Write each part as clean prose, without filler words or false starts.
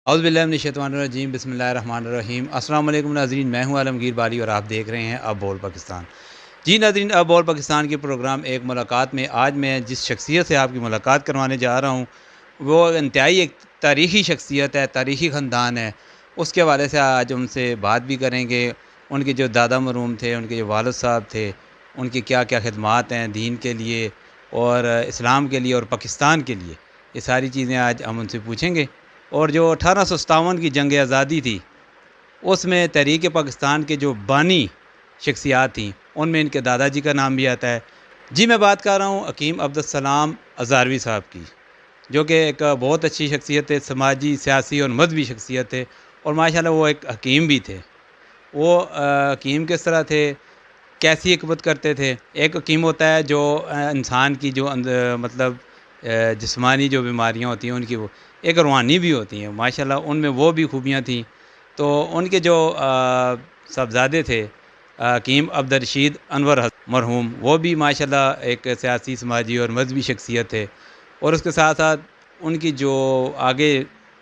اعوذ باللہ من الشیطان الرجیم، بسم اللہ الرحمن الرحیم۔ السلام علیکم ناظرین، میں ہوں عالمگیر بالی اور آپ دیکھ رہے ہیں اب بول پاکستان۔ جی ناظرین، اب بول پاکستان کے پروگرام ایک ملاقات میں آج میں جس شخصیت سے آپ کی ملاقات کروانے جا رہا ہوں وہ انتہائی ایک تاریخی شخصیت ہے، تاریخی خاندان ہے۔ اس کے حوالے سے آج ان سے بات بھی کریں گے۔ ان کے جو دادا مرحوم تھے، ان کے جو والد صاحب تھے، ان کی کیا کیا خدمات ہیں دین کے لیے اور اسلام کے لیے اور پاکستان کے لیے، یہ ساری چیزیں آج ہم ان سے پوچھیں گے۔ اور جو 1857 کی جنگ آزادی تھی، اس میں تحریک پاکستان کے جو بانی شخصیات تھیں ان میں ان کے دادا جی کا نام بھی آتا ہے۔ جی میں بات کر رہا ہوں حکیم عبدالسلام ہزاروی صاحب کی، جو کہ ایک بہت اچھی شخصیت ہے، سماجی، سیاسی اور مذہبی شخصیت ہے، اور ماشاءاللہ وہ ایک حکیم بھی تھے۔ وہ حکیم کس طرح تھے، کیسی حکمت کرتے تھے؟ ایک حکیم ہوتا ہے جو انسان کی جو مطلب جسمانی جو بیماریاں ہوتی ہیں ان کی، وہ ایک روحانی بھی ہوتی ہیں، ماشاءاللہ ان میں وہ بھی خوبیاں تھیں۔ تو ان کے جو صاحبزادے تھے حکیم عبدالرشید انور مرحوم، وہ بھی ماشاءاللہ ایک سیاسی، سماجی اور مذہبی شخصیت ہے۔ اور اس کے ساتھ ساتھ ان کی جو آگے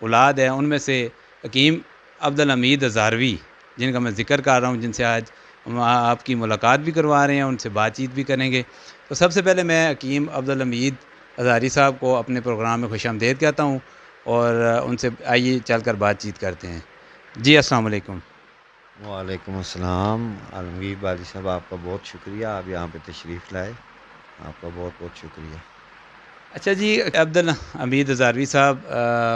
اولاد ہے ان میں سے حکیم عبدالحمید ہزاروی، جن کا میں ذکر کر رہا ہوں، جن سے آج ہم آپ کی ملاقات بھی کروا رہے ہیں، ان سے بات چیت بھی کریں گے۔ تو سب سے پہلے میں حکیم عبدالحمید ہزاری صاحب کو اپنے پروگرام میں خوش آمدید کہتا ہوں، اور ان سے آئیے چل کر بات چیت کرتے ہیں۔ جی السلام علیکم۔ وعلیکم السلام عالمگیر بالی صاحب، آپ کا بہت شکریہ، آپ یہاں پہ تشریف لائے، آپ کا بہت بہت شکریہ۔ اچھا جی عبدالحمید ہزاروی صاحب،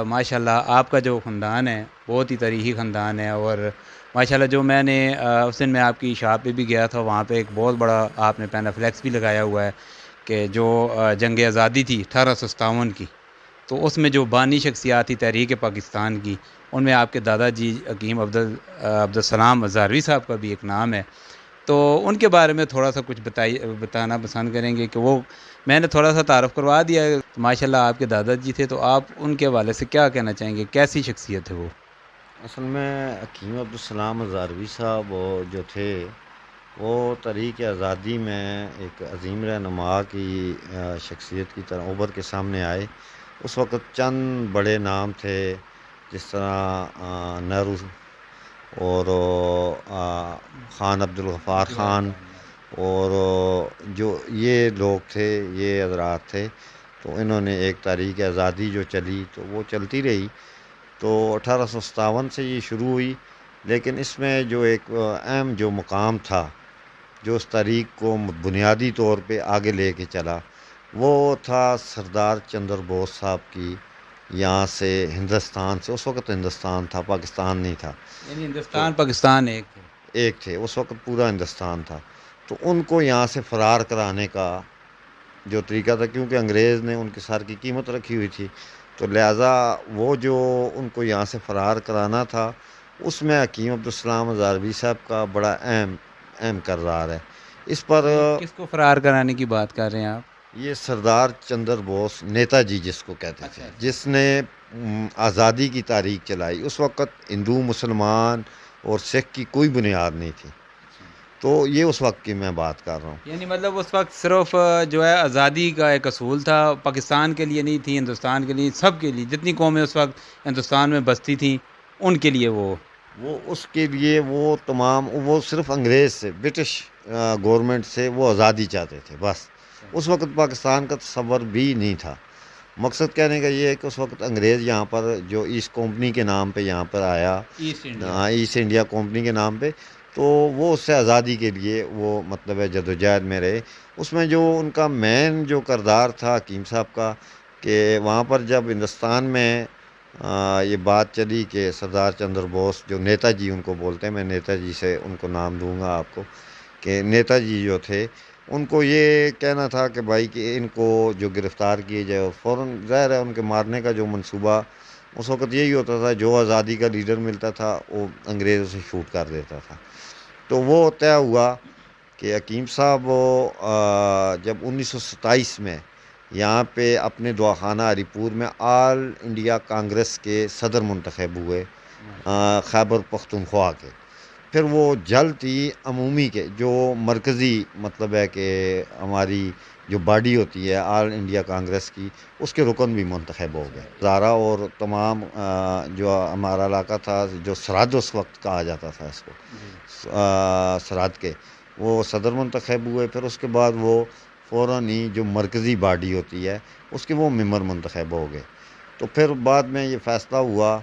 ماشاءاللہ آپ کا جو خاندان ہے بہت ہی تاریخی خاندان ہے، اور ماشاءاللہ جو میں نے اس دن میں آپ کی شاپ پہ بھی گیا تھا، وہاں پہ ایک بہت بڑا آپ نے پین فلیکس بھی لگایا ہوا ہے کہ جو جنگ آزادی تھی 1857 کی، تو اس میں جو بانی شخصیات تھی تحریک پاکستان کی، ان میں آپ کے دادا جی حکیم عبدالسلام ہزاروی صاحب کا بھی ایک نام ہے۔ تو ان کے بارے میں تھوڑا سا کچھ بتانا پسند کریں گے کہ وہ، میں نے تھوڑا سا تعارف کروا دیا ہے، ماشاءاللہ آپ کے دادا جی تھے، تو آپ ان کے حوالے سے کیا کہنا چاہیں گے، کیسی شخصیت ہے وہ؟ اصل میں حکیم عبدالسلام ہزاروی صاحب وہ جو تھے، وہ تحریک آزادی میں ایک عظیم رہنما کی شخصیت کی طرح ابھر کے سامنے آئے۔ اس وقت چند بڑے نام تھے، جس طرح نہرو اور خان عبدالغفار خان، اور جو یہ لوگ تھے، یہ حضرات تھے، تو انہوں نے ایک تحریک آزادی جو چلی تو وہ چلتی رہی۔ تو 1857 سے یہ شروع ہوئی، لیکن اس میں جو ایک اہم جو مقام تھا، جو اس تحریک کو بنیادی طور پہ آگے لے کے چلا، وہ تھا سردار چندر بوس صاحب کی، یہاں سے ہندوستان سے، اس وقت ہندوستان تھا، پاکستان نہیں تھا، یعنی تو ہندوستان پاکستان ایک تھے۔ ایک تھے، اس وقت پورا ہندوستان تھا۔ تو ان کو یہاں سے فرار کرانے کا جو طریقہ تھا، کیونکہ انگریز نے ان کے سر کی قیمت رکھی ہوئی تھی، تو لہٰذا وہ جو ان کو یہاں سے فرار کرانا تھا، اس میں حکیم عبدالسلام ہزاروی صاحب کا بڑا اہم کردار ہے۔ اس پر یعنی کس کو فرار کرانے کی بات کر رہے ہیں آپ؟ یہ سردار چندر بوس، نیتا جی جس کو کہتے تھے، اچھا اچھا۔ جس نے آزادی کی تاریخ چلائی۔ اس وقت ہندو، مسلمان اور سکھ کی کوئی بنیاد نہیں تھی، تو یہ اس وقت کی میں بات کر رہا ہوں۔ یعنی مطلب اس وقت صرف جو ہے آزادی کا ایک اصول تھا، پاکستان کے لیے نہیں تھی، ہندوستان کے لیے، سب کے لیے، جتنی قومیں اس وقت ہندوستان میں بستی تھیں ان کے لیے وہ اس کے لیے وہ تمام، وہ صرف انگریز سے، برٹش گورنمنٹ سے وہ آزادی چاہتے تھے بس۔ اس وقت پاکستان کا تصور بھی نہیں تھا۔ مقصد کہنے کا یہ ہے کہ اس وقت انگریز یہاں پر جو ایسٹ کمپنی کے نام پہ یہاں پر آیا، East India. East India company کے نام پہ، تو وہ اس سے آزادی کے لیے وہ مطلب ہے جدوجہد میں رہے۔ اس میں جو ان کا مین جو کردار تھا حکیم صاحب کا، کہ وہاں پر جب ہندوستان میں یہ بات چلی کہ سردار چندر بوس، جو نیتا جی ان کو بولتے ہیں، میں نیتا جی سے ان کو نام دوں گا آپ کو، کہ نیتا جی جو تھے، ان کو یہ کہنا تھا کہ بھائی کہ ان کو جو گرفتار کیے جائے، اور فوراً ظاہر ہے ان کے مارنے کا جو منصوبہ اس وقت یہی ہوتا تھا، جو آزادی کا لیڈر ملتا تھا وہ انگریز اسے شوٹ کر دیتا تھا۔ تو وہ طے ہوا کہ حکیم صاحب جب 1927 میں یہاں پہ اپنے دواخانہ ہری پور میں آل انڈیا کانگریس کے صدر منتخب ہوئے، خیبر پختونخوا کے، پھر وہ جلتی عمومی کے جو مرکزی مطلب ہے کہ ہماری جو باڈی ہوتی ہے آل انڈیا کانگریس کی، اس کے رکن بھی منتخب ہو گئے. زارا اور تمام جو ہمارا علاقہ تھا، جو سرحد اس وقت کہا جاتا تھا اس کو، سرحد کے، وہ صدر منتخب ہوئے. پھر اس کے بعد وہ فوراً ہی جو مرکزی باڈی ہوتی ہے اس کے وہ ممبر منتخب ہو گئے. تو پھر بعد میں یہ فیصلہ ہوا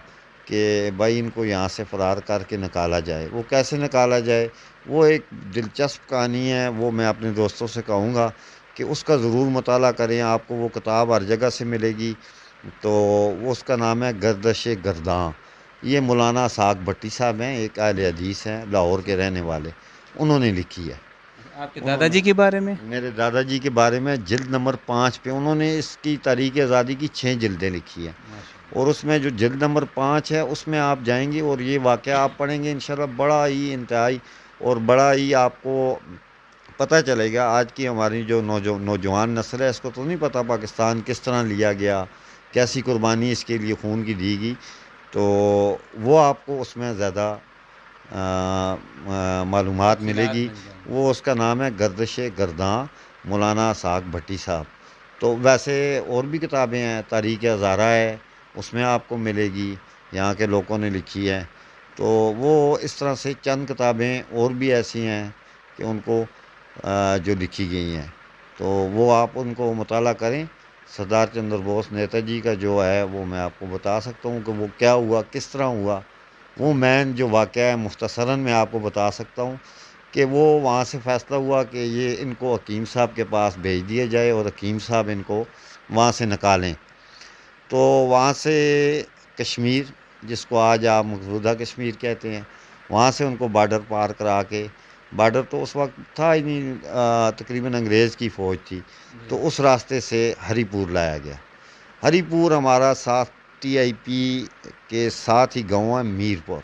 کہ بھائی ان کو یہاں سے فرار کر کے نکالا جائے. وہ کیسے نکالا جائے، وہ ایک دلچسپ کہانی ہے، وہ میں اپنے دوستوں سے کہوں گا کہ اس کا ضرور مطالعہ کریں. آپ کو وہ کتاب ہر جگہ سے ملے گی. تو وہ اس کا نام ہے گردش گرداں. یہ مولانا اسحاق بھٹی صاحب ہیں، ایک اہل حدیث ہیں، لاہور کے رہنے والے. انہوں نے لکھی ہے. آپ کے دادا جی کے بارے میں؟ میرے دادا جی کے بارے میں جلد نمبر 5 پہ انہوں نے اس کی تاریخ آزادی کی 6 جلدیں لکھی ہیں. اور اس میں جو جلد نمبر 5 ہے اس میں آپ جائیں گے اور یہ واقعہ آپ پڑھیں گے انشاءاللہ بڑا ہی انتہائی اور بڑا ہی آپ کو پتہ چلے گا. آج کی ہماری جو نوجوان نسل ہے اس کو تو نہیں پتہ پاکستان کس طرح لیا گیا، کیسی قربانی اس کے لیے خون کی دی گئی. تو وہ آپ کو اس میں زیادہ معلومات ملے گی. وہ اس کا نام ہے گردش گرداں، مولانا اسحاق بھٹی صاحب. تو ویسے اور بھی کتابیں ہیں، تاریخ ہزارہ ہے، اس میں آپ کو ملے گی، یہاں کے لوگوں نے لکھی ہے. تو وہ اس طرح سے چند کتابیں اور بھی ایسی ہیں کہ ان کو جو لکھی گئی ہیں. تو وہ آپ ان کو مطالعہ کریں. سردار چندر بوس نیتا جی کا جو ہے وہ میں آپ کو بتا سکتا ہوں کہ وہ کیا ہوا، کس طرح ہوا. وہ مین جو واقعہ ہے مختصراً میں آپ کو بتا سکتا ہوں کہ وہ وہاں سے فیصلہ ہوا کہ یہ ان کو حکیم صاحب کے پاس بھیج دیا جائے اور حکیم صاحب ان کو وہاں سے نکالیں. تو وہاں سے کشمیر، جس کو آج آپ مقبوضہ کشمیر کہتے ہیں، وہاں سے ان کو بارڈر پار کرا کے، بارڈر تو اس وقت تھا ہی نہیں، تقریباً انگریز کی فوج تھی، تو اس راستے سے ہری پور لایا گیا. ہری پور ہمارا ساتھ ٹی آئی پی کے ساتھ ہی گاؤں ہے میر پور.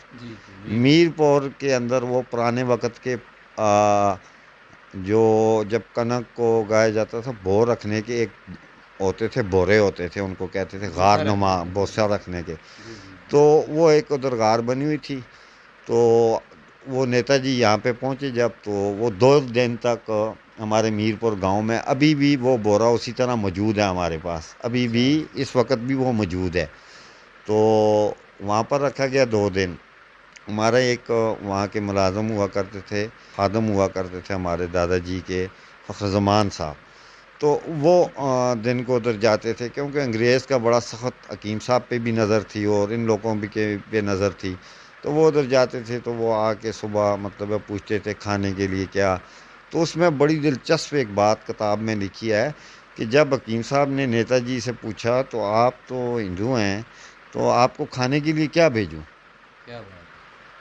میر پور کے اندر وہ پرانے وقت کے جو جب کنک کو اگایا جاتا تھا بور رکھنے کے ایک ہوتے تھے، بورے ہوتے تھے، ان کو کہتے تھے غار نما، بوسہ رکھنے کے. تو وہ ایک ادھر غار بنی ہوئی تھی. تو وہ نیتا جی یہاں پہ پہنچے جب، تو وہ 2 دن تک ہمارے میر پور گاؤں میں ابھی بھی وہ بورا اسی طرح موجود ہے ہمارے پاس، ابھی بھی اس وقت بھی وہ موجود ہے. تو وہاں پر رکھا گیا 2 دن. ہمارا ایک وہاں کے ملازم ہوا کرتے تھے، خادم ہوا کرتے تھے ہمارے دادا جی کے، فخر زمان صاحب. تو وہ دن کو ادھر جاتے تھے کیونکہ انگریز کا بڑا سخت حکیم صاحب پہ بھی نظر تھی اور ان لوگوں بھی کے پہ نظر تھی. تو وہ ادھر جاتے تھے تو وہ آ کے صبح مطلب پوچھتے تھے کھانے کے لیے کیا. تو اس میں بڑی دلچسپ ایک بات کتاب میں لکھی ہے کہ جب حکیم صاحب نے نیتا جی سے پوچھا تو آپ تو ہندو ہیں، تو آپ کو کھانے کے لیے کیا بھیجوں.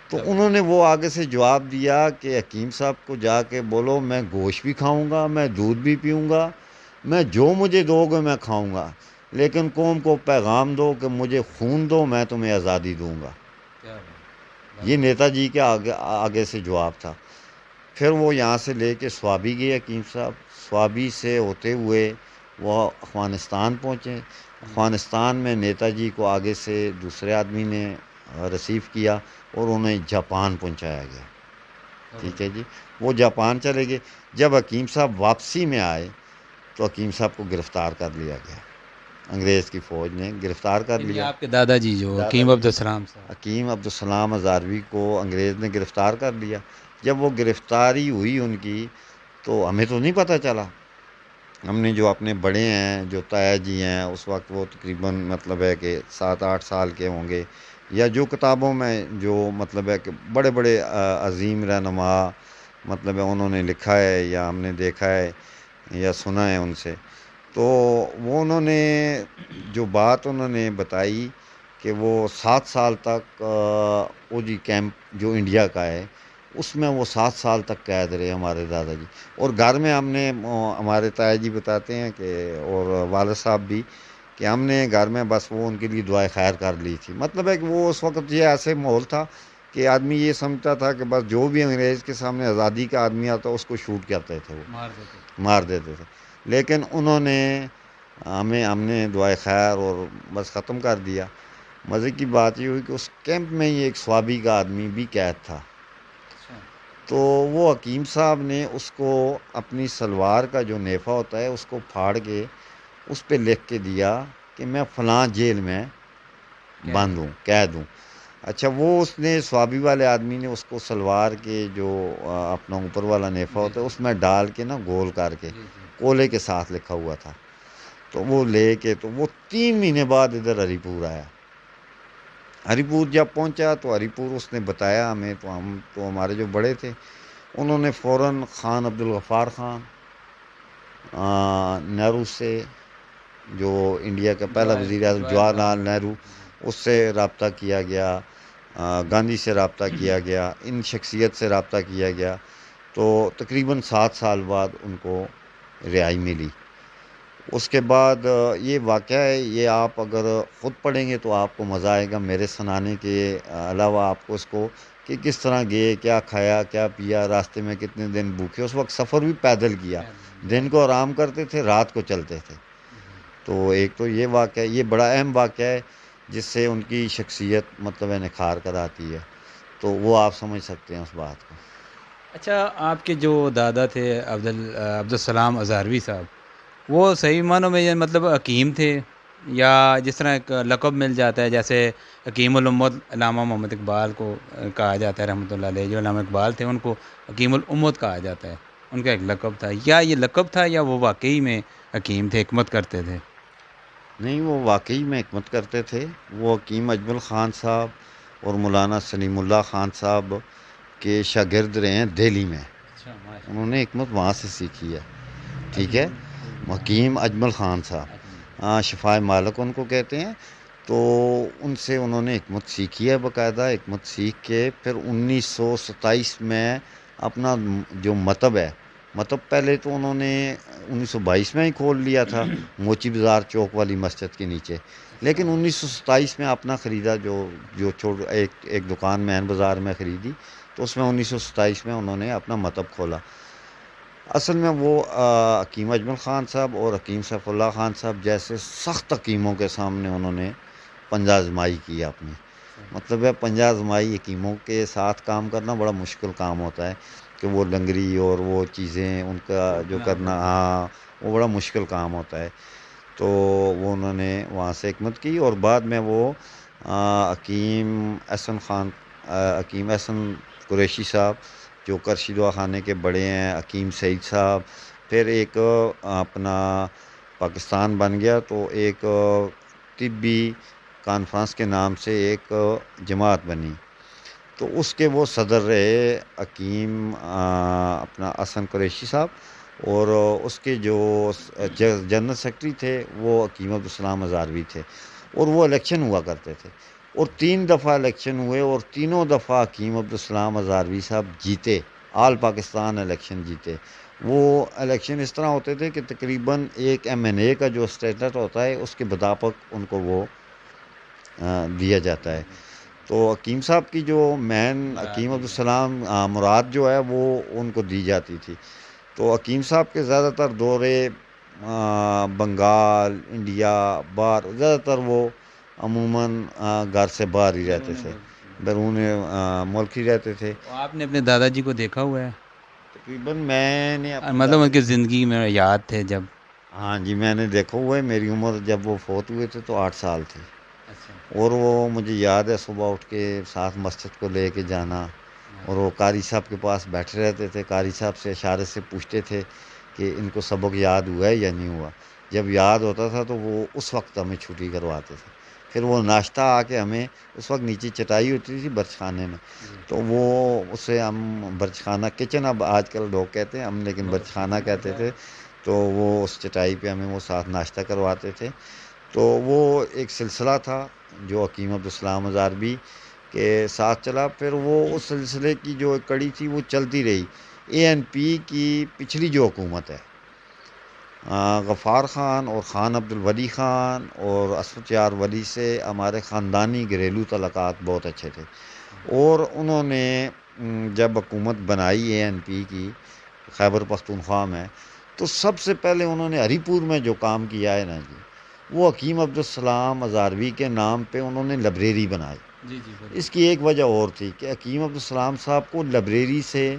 تو انہوں نے وہ آگے سے جواب دیا کہ حکیم صاحب کو جا کے بولو میں گوشت بھی کھاؤں گا، میں دودھ بھی پیوں گا، میں جو مجھے دو گے میں کھاؤں گا، لیکن قوم کو پیغام دو کہ مجھے خون دو، میں تمہیں آزادی دوں گا. یہ نیتا جی کے آگے سے جواب تھا. پھر وہ یہاں سے لے کے سوابی گئے حکیم صاحب. سوابی سے ہوتے ہوئے وہ افغانستان پہنچے. افغانستان میں نیتا جی کو آگے سے دوسرے آدمی نے ریسیو کیا اور انہیں جاپان پہنچایا گیا. ٹھیک ہے جی، وہ جاپان چلے گئے. جب حکیم صاحب واپسی میں آئے تو حکیم صاحب کو گرفتار کر لیا گیا، انگریز کی فوج نے گرفتار کر لیا. آپ کے دادا جی جو حکیم عبدالسلام صاحب، حکیم عبدالسلام ہزاروی کو انگریز نے گرفتار کر لیا. جب وہ گرفتاری ہوئی ان کی تو ہمیں تو نہیں پتہ چلا. ہم نے جو اپنے بڑے ہیں، جو تایا جی ہیں، اس وقت وہ تقریباً مطلب ہے کہ 7-8 سال کے ہوں گے، یا جو کتابوں میں جو مطلب ہے کہ بڑے بڑے عظیم رہنما مطلب ہے انہوں نے لکھا ہے یا ہم نے دیکھا ہے یا سنا ہے ان سے، تو وہ انہوں نے جو بات انہوں نے بتائی کہ وہ 7 سال تک اوجی کیمپ جو انڈیا کا ہے اس میں وہ 7 سال تک قید رہے ہمارے دادا جی. اور گھر میں ہم نے ہمارے تایا جی بتاتے ہیں کہ اور والد صاحب بھی کہ ہم نے گھر میں بس وہ ان کے لیے دعائے خیر کر لی تھی. مطلب ہے کہ وہ اس وقت یہ ایسے ماحول تھا کہ آدمی یہ سمجھتا تھا کہ بس جو بھی انگریز کے سامنے آزادی کا آدمی آتا اس کو شوٹ کرتے تھے، وہ مار دیتے تھے. لیکن انہوں نے ہم نے دعائے خیر اور بس ختم کر دیا. مزے کی بات یہ ہوئی کہ اس کیمپ میں ہی ایک سوابی کا آدمی بھی قید تھا. تو وہ حکیم صاحب نے اس کو اپنی سلوار کا جو نیفہ ہوتا ہے اس کو پھاڑ کے اس پہ لکھ کے دیا کہ میں فلاں جیل میں بند ہوں، قید ہوں۔ اچھا، وہ اس نے سوابی والے آدمی نے اس کو سلوار کے جو اپنا اوپر والا نیفہ ہوتا ہے اس میں ڈال کے نا گول کر کے کولے کے ساتھ لکھا ہوا تھا، تو وہ لے کے تو وہ 3 مہینے بعد ادھر ہری پور آیا۔ ہری پور جب پہنچا تو ہری پور اس نے بتایا ہمیں، تو ہمارے جو بڑے تھے انہوں نے فوراً خان عبدالغفار خان نہرو سے، جو انڈیا کا پہلا وزیر اعظم جواہر لال نہرو، اس سے رابطہ کیا گیا، گاندھی سے رابطہ کیا گیا، ان شخصیت سے رابطہ کیا گیا، تو تقریباً 7 سال بعد ان کو رہائی ملی۔ اس کے بعد یہ واقعہ ہے، یہ آپ اگر خود پڑھیں گے تو آپ کو مزہ آئے گا، میرے سنانے کے علاوہ آپ کو اس کو کہ کس طرح گئے، کیا کھایا کیا پیا، راستے میں کتنے دن بھوکے، اس وقت سفر بھی پیدل کیا، دن کو آرام کرتے تھے، رات کو چلتے تھے۔ تو ایک تو یہ واقعہ، یہ بڑا اہم واقعہ ہے جس سے ان کی شخصیت مطلب نکھار کر آتی ہے، تو وہ آپ سمجھ سکتے ہیں اس بات کو۔ اچھا، آپ کے جو دادا تھے عبدالسلام ازہروی صاحب، وہ صحیح معنوں میں یہ مطلب حکیم تھے، یا جس طرح ایک لقب مل جاتا ہے جیسے حکیم الامت علامہ محمد اقبال کو کہا جاتا ہے رحمۃ اللہ علیہ، جو علامہ اقبال تھے ان کو حکیم الامت کہا جاتا ہے، ان کا ایک لقب تھا، یا یہ لقب تھا یا وہ واقعی میں حکیم تھے، حکمت کرتے تھے؟ نہیں، وہ واقعی میں حکمت کرتے تھے۔ وہ حکیم اجمل خان صاحب اور مولانا سلیم اللہ خان صاحب کے شاگرد رہے ہیں دہلی میں، اچھا، ماشاء انہوں نے حکمت وہاں سے سیکھی ہے، ٹھیک ہے۔ حکیم اجمل خان صاحب، شفائے مالک ان کو کہتے ہیں، تو ان سے انہوں نے حکمت سیکھی ہے، باقاعدہ حکمت سیکھ کے پھر 1927 میں اپنا جو مطب ہے، مطب پہلے تو انہوں نے 1922 میں ہی کھول لیا تھا موچی بازار چوک والی مسجد کے نیچے، لیکن 1927 میں اپنا خریدا، جو ایک دکان مین بازار میں خریدی، تو اس میں 1927 میں انہوں نے اپنا مطب کھولا۔ اصل میں وہ حکیم اجمل خان صاحب اور حکیم سیف اللہ خان صاحب جیسے سخت حکیموں کے سامنے انہوں نے پنجہ آزمائی کی اپنی، مطلب ہے پنجہ آزمائی، حکیموں کے ساتھ کام کرنا بڑا مشکل کام ہوتا ہے، کہ وہ لنگری اور وہ چیزیں ان کا جو کرنا، ہاں وہ بڑا مشکل کام ہوتا ہے، تو وہ انہوں نے وہاں سے حکمت کی، اور بعد میں وہ حکیم احسن قریشی صاحب جو کرشی دعا خانے کے بڑے ہیں، حکیم سعید صاحب، پھر ایک اپنا پاکستان بن گیا تو ایک طبی کانفرنس کے نام سے ایک جماعت بنی، تو اس کے وہ صدر رہے حکیم اپنا حسن قریشی صاحب، اور اس کے جو جنرل سیکرٹری تھے وہ حکیم عبدالسلام ازہروی تھے، اور وہ الیکشن ہوا کرتے تھے، اور 3 دفعہ الیکشن ہوئے، اور تینوں دفعہ حکیم عبدالسلام ازہروی صاحب جیتے، آل پاکستان الیکشن جیتے۔ وہ الیکشن اس طرح ہوتے تھے کہ تقریباً ایک MNA کا جو اسٹیٹس ہوتا ہے اس کے مطابق ان کو وہ دیا جاتا ہے، تو حکیم صاحب کی جو مین حکیم عبدالسلام مراد جو ہے وہ ان کو دی جاتی تھی، تو حکیم صاحب کے زیادہ تر دورے بنگال، انڈیا، باہر، زیادہ تر وہ عموماً گھر سے باہر ہی رہتے تھے، بیرون ملک ہی رہتے تھے۔ آپ نے اپنے دادا جی کو دیکھا ہوا ہے؟ تقریباً میں نے اپنے مطلب ان کی زندگی میں یاد تھے جب؟ ہاں جی، میں نے دیکھا ہوا ہے، میری عمر جب وہ فوت ہوئے تھے تو 8 سال تھی، اچھا، اور وہ مجھے یاد ہے صبح اٹھ کے ساتھ مسجد کو لے کے جانا، اور وہ قاری صاحب کے پاس بیٹھے رہتے تھے، قاری صاحب سے اشارے سے پوچھتے تھے کہ ان کو سبق یاد ہوا ہے یا نہیں ہوا، جب یاد ہوتا تھا تو وہ اس وقت ہمیں چھٹی کرواتے تھے، پھر وہ ناشتہ آ کے ہمیں، اس وقت نیچے چٹائی ہوتی تھی برچ خانے میں، تو وہ اسے ہم برچ خانہ، کچن اب آج کل لوگ کہتے ہیں، ہم لیکن برچ خانہ کہتے تھے، تو وہ اس چٹائی پہ ہمیں وہ ساتھ ناشتہ کرواتے تھے، تو وہ ایک سلسلہ تھا جو حکیم عبدالسلام ازہروی کے ساتھ چلا، پھر وہ اس سلسلے کی جو ایک کڑی تھی وہ چلتی رہی۔ ANP کی پچھلی جو حکومت ہے، غفار خان اور خان عبدالولی خان اور اسفت یار ولی سے ہمارے خاندانی گھریلو تعلقات بہت اچھے تھے، اور انہوں نے جب حکومت بنائی ANP کی خیبر پختونخوا میں، تو سب سے پہلے انہوں نے ہری پور میں جو کام کیا ہے نا جی، وہ حکیم عبدالسلام ازہروی کے نام پہ انہوں نے لائبریری بنائی۔ جی جی، اس کی ایک وجہ اور تھی کہ حکیم عبدالسلام صاحب کو لائبریری سے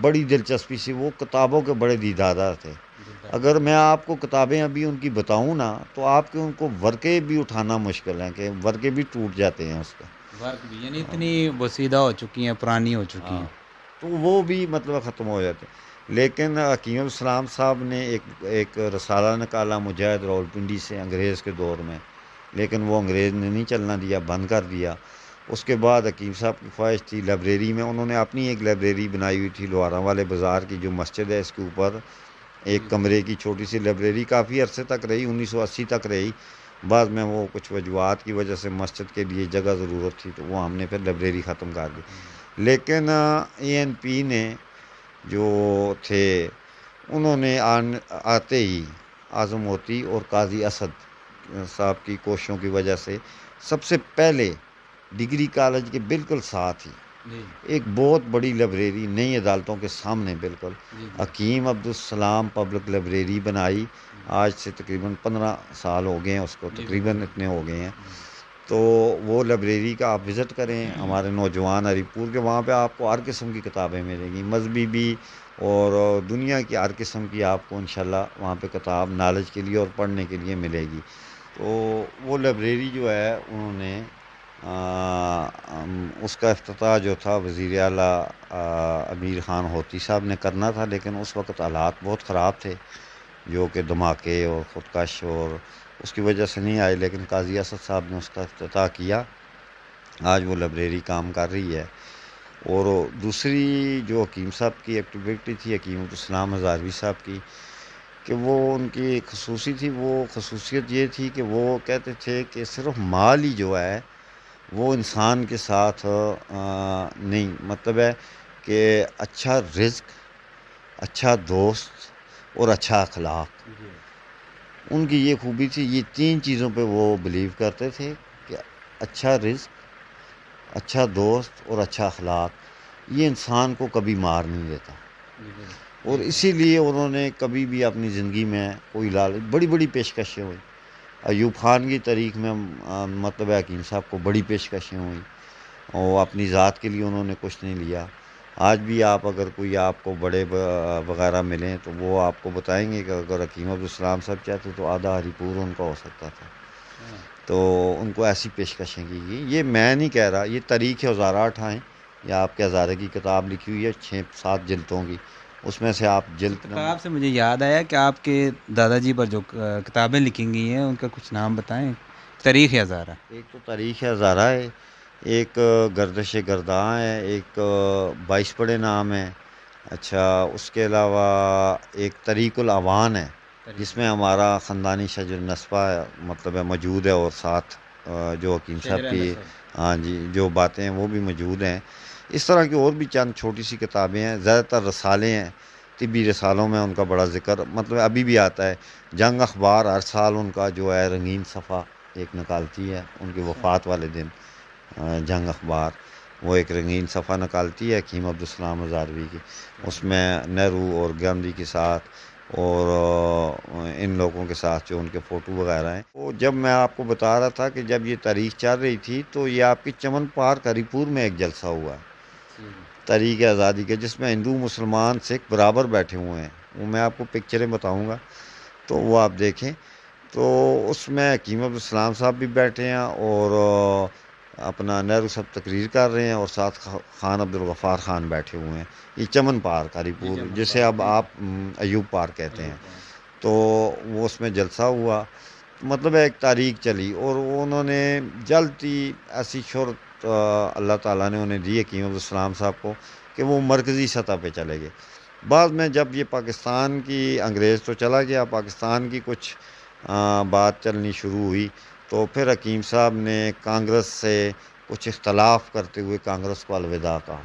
بڑی دلچسپی سے وہ کتابوں کے بڑے دیدادار تھے. اگر میں آپ کو کتابیں ابھی ان کی بتاؤں نا تو آپ کے ان کو ورقے بھی اٹھانا مشکل ہیں کہ ورقے بھی ٹوٹ جاتے ہیں اس کا. ورک بھی یعنی اتنی بسیدہ ہو چکی ہیں، پرانی ہو چکی ہاں ہیں. تو وہ بھی مطلب ختم ہو جاتے ہیں. لیکن حکیم الاسلام صاحب نے ایک رسالہ نکالا مجاہد راولپنڈی سے انگریز کے دور میں، لیکن وہ انگریز نے نہیں چلنا دیا، بند کر دیا. اس کے بعد حکیم صاحب کی خواہش تھی لائبریری میں، انہوں نے اپنی ایک لائبریری بنائی ہوئی تھی لوہارا والے بازار کی جو مسجد ہے اس کے اوپر ایک کمرے کی چھوٹی سی لائبریری کافی عرصے تک رہی، 1980 تک رہی. بعد میں وہ کچھ وجوہات کی وجہ سے مسجد کے لیے جگہ ضرورت تھی تو وہ ہم نے پھر لائبریری ختم کر دی. لیکن ANP نے جو تھے انہوں نے آتے ہی اعظم موتی اور قاضی اسد صاحب کی کوششوں کی وجہ سے سب سے پہلے ڈگری کالج کے بالکل ساتھ ہی ایک بہت بڑی لائبریری نئی عدالتوں کے سامنے بالکل حکیم عبدالسلام پبلک لائبریری بنائی. آج سے تقریباً 15 سال ہو گئے ہیں اس کو، تقریباً اتنے ہو گئے ہیں. تو وہ لائبریری کا آپ وزٹ کریں ہمارے نوجوان ہری پور کے، وہاں پہ آپ کو ہر قسم کی کتابیں ملیں گی، مذہبی بھی اور دنیا کی ہر قسم کی آپ کو انشاءاللہ وہاں پہ کتاب نالج کے لیے اور پڑھنے کے لیے ملے گی. تو وہ لائبریری جو ہے انہوں نے اس کا افتتاح جو تھا وزیر اعلیٰ امیر خان ہوتی صاحب نے کرنا تھا، لیکن اس وقت حالات بہت خراب تھے جو کہ دھماکے اور خودکش اور اس کی وجہ سے نہیں آئے. لیکن قاضی اسد صاحب نے اس کا افتتاح کیا. آج وہ لائبریری کام کر رہی ہے. اور دوسری جو حکیم صاحب کی ایکٹیویٹی تھی حکیم عبدالسلام ہزاروی صاحب کی، کہ وہ ان کی ایک خصوصی تھی، وہ خصوصیت یہ تھی کہ وہ کہتے تھے کہ صرف مال ہی جو ہے وہ انسان کے ساتھ نہیں، مطلب ہے کہ اچھا رزق، اچھا دوست اور اچھا اخلاق، ان کی یہ خوبی تھی. یہ 3 چیزوں پہ وہ بلیو کرتے تھے کہ اچھا رزق، اچھا دوست اور اچھا اخلاق یہ انسان کو کبھی مار نہیں دیتا. اور اسی لیے انہوں نے کبھی بھی اپنی زندگی میں کوئی بڑی بڑی پیشکشیں ہوئی. ایوب خان کی تاریخ میں مطلب ہے حکیم صاحب کو بڑی پیشکشیں ہوئیں اور اپنی ذات کے لیے انہوں نے کچھ نہیں لیا. آج بھی آپ اگر کوئی آپ کو بڑے وغیرہ ملیں تو وہ آپ کو بتائیں گے کہ اگر حکیم عبدالسلام صاحب چاہتے تو آدھا ہری پور ان کا ہو سکتا تھا. تو ان کو ایسی پیشکشیں کی گئی. یہ میں نہیں کہہ رہا، یہ تاریخ ہزارہ اٹھائیں یا آپ کے ہزارے کی کتاب لکھی ہوئی ہے 6-7 جلدوں کی، اس میں سے آپ جلد کتاب سے مجھے یاد آیا کہ آپ کے دادا جی پر جو کتابیں لکھی گئی ہیں ان کا کچھ نام بتائیں. تاریخ ہزارہ، ایک تو تاریخ ہزارہ ہے، ایک گردش گرداں ہے، ایک 22 پڑے نام ہے. اچھا اس کے علاوہ ایک طریق العوان ہے جس میں ہمارا خاندانی شجر نسبہ مطلب ہے موجود ہے، اور ساتھ جو حکیم صاحب کی ہاں جی جو باتیں ہیں وہ بھی موجود ہیں. اس طرح کی اور بھی چند چھوٹی سی کتابیں ہیں. زیادہ تر رسالے ہیں، طبی رسالوں میں ان کا بڑا ذکر مطلب ابھی بھی آتا ہے. جنگ اخبار ہر سال ان کا جو ہے رنگین صفحہ ایک نکالتی ہے، ان کی وفات والے دن جنگ اخبار وہ ایک رنگین صفحہ نکالتی ہے حکیم عبدالسلام ہزاروی کی. اس میں نہرو اور گاندھی کے ساتھ اور ان لوگوں کے ساتھ جو ان کے فوٹو وغیرہ ہیں. وہ جب میں آپ کو بتا رہا تھا کہ جب یہ تاریخ چل رہی تھی تو یہ آپ کی چمن پارک ہری پور میں ایک جلسہ ہوا تحریک آزادی کے، جس میں ہندو مسلمان سکھ برابر بیٹھے ہوئے ہیں. وہ میں آپ کو پکچریں بتاؤں گا تو وہ آپ دیکھیں. تو اس میں حکیم عبدالسلام صاحب بھی بیٹھے ہیں اور اپنا نہرو صاحب تقریر کر رہے ہیں اور ساتھ خان عبدالغفار خان بیٹھے ہوئے ہیں. یہ چمن پارک ہری پور جسے اب آپ ایوب پارک کہتے ہیں. تو وہ اس میں جلسہ ہوا، مطلب ایک تاریخ چلی اور انہوں نے جلد ہی ایسی شہرت اللہ تعالیٰ نے انہیں دی حکیم عبدالسلام صاحب کو کہ وہ مرکزی سطح پہ چلے گئے. بعد میں جب یہ پاکستان کی انگریز تو چلا گیا، پاکستان کی کچھ بات چلنی شروع ہوئی تو پھر حکیم صاحب نے کانگریس سے کچھ اختلاف کرتے ہوئے کانگریس کو الوداع کہا.